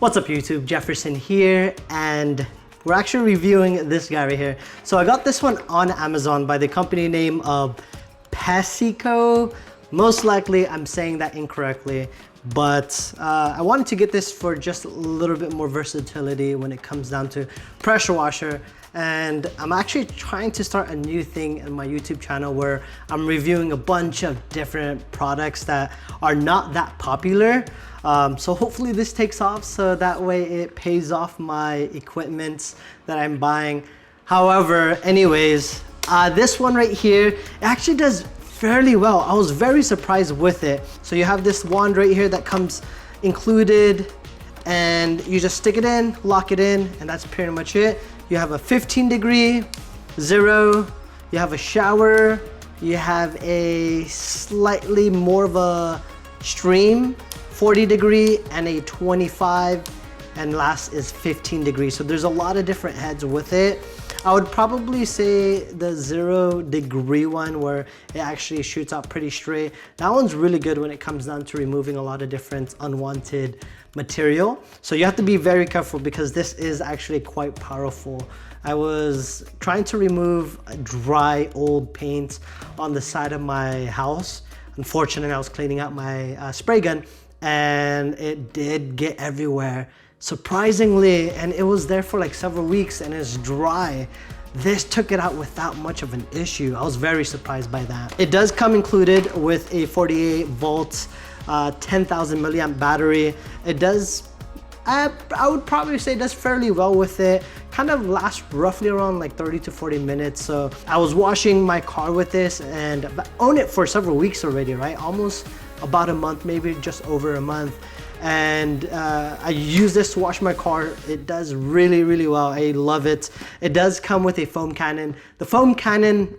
What's up YouTube, Jefferson here, and we're actually reviewing this guy right here. So I got this one on Amazon by the company name of Pesiko. Most likely I'm saying that incorrectly, but I wanted to get this for just a little bit more versatility when it comes down to pressure washer. And I'm actually trying to start a new thing in my YouTube channel where I'm reviewing a bunch of different products that are not that popular. So hopefully this takes off so that way it pays off my equipment that I'm buying. However, anyways, this one right here, it actually does fairly well. I was very surprised with it. So you have this wand right here that comes included, and you just stick it in, lock it in, and that's pretty much it. You have a 15-degree, 0, you have a shower, you have a slightly more of a stream, 40-degree, and a 25, and last is 15 degrees. So there's a lot of different heads with it. I would probably say the 0-degree one where it actually shoots out pretty straight. That one's really good when it comes down to removing a lot of different unwanted material. So you have to be very careful because this is actually quite powerful. I was trying to remove dry old paint on the side of my house. Unfortunately, I was cleaning out my spray gun and it did get everywhere. Surprisingly, and it was there for like several weeks and it's dry. This took it out without much of an issue. I was very surprised by that. It does come included with a 48 volt, 10,000 milliamp battery. It does, I would probably say it does fairly well with it. Kind of lasts roughly around like 30 to 40 minutes. So I was washing my car with this and own it for several weeks already, right? Almost about a month, maybe just over a month. And I use this to wash my car. It does really well. I love it. It does come with a foam cannon. The foam cannon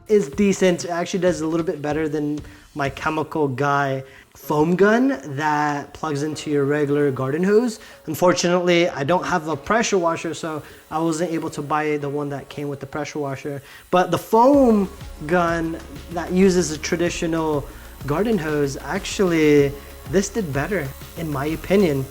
is decent. It actually does a little bit better than my Chemical Guy foam gun that plugs into your regular garden hose. Unfortunately, I don't have a pressure washer, so I wasn't able to buy the one that came with the pressure washer. But the foam gun that uses a traditional garden hose, actually, this did better, in my opinion.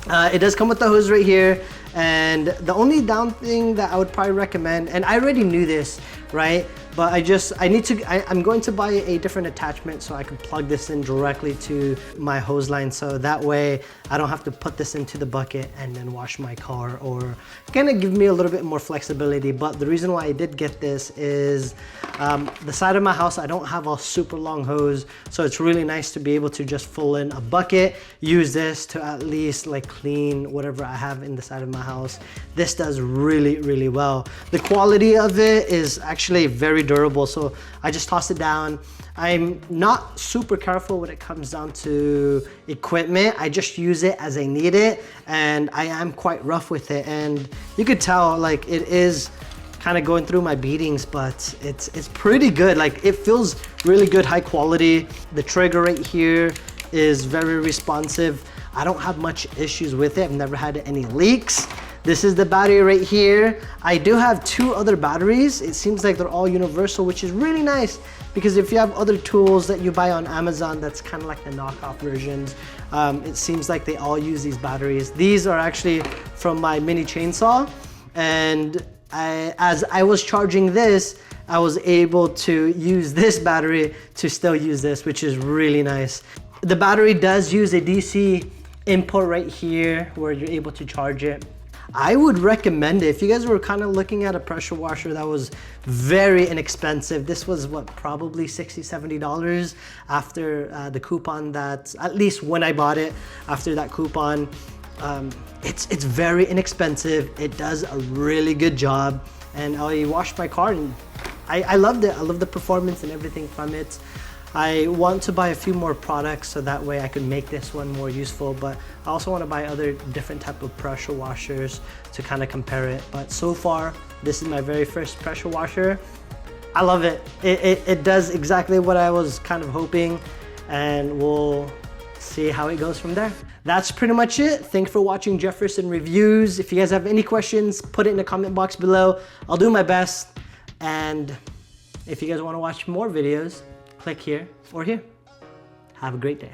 It does come with the hose right here, and the only down thing that I would probably recommend, and I already knew this, right? But I'm going to buy a different attachment so I can plug this in directly to my hose line, so that way I don't have to put this into the bucket and then wash my car, or kind of give me a little bit more flexibility. But the reason why I did get this is the side of my house, I don't have a super long hose, so it's really nice to be able to just fill in a bucket, use this to at least like clean whatever I have in the side of my house. This does really well. The quality of it is actually very durable, so I just toss it down. I'm not super careful when it comes down to equipment. I just use it as I need it, and I am quite rough with it, and you could tell like it is kind of going through my beatings, but it's pretty good. Like, it feels really good, high quality. The trigger right here is very responsive. I don't have much issues with it. I've never had any leaks. This is the battery right here. I do have 2 other batteries. It seems like they're all universal, which is really nice, because if you have other tools that you buy on Amazon that's kind of like the knockoff versions, it seems like they all use these batteries. These are actually from my mini chainsaw, and as I was charging this, I was able to use this battery to still use this, which is really nice. The battery does use a DC input right here where you're able to charge it. I would recommend it if you guys were kind of looking at a pressure washer that was very inexpensive. This was what, probably $60, $70 after the coupon, that at least when I bought it after that coupon. It's very inexpensive. It does a really good job, and I washed my car and I loved it. I love the performance and everything from it. I want to buy a few more products so that way I could make this one more useful, but I also want to buy other different type of pressure washers to kind of compare it. But so far, this is my very first pressure washer. I love it. It does exactly what I was kind of hoping, and we'll see how it goes from there. That's pretty much it. Thanks for watching Jefferson Reviews. If you guys have any questions, put it in the comment box below. I'll do my best. And if you guys want to watch more videos, click here or here. Have a great day.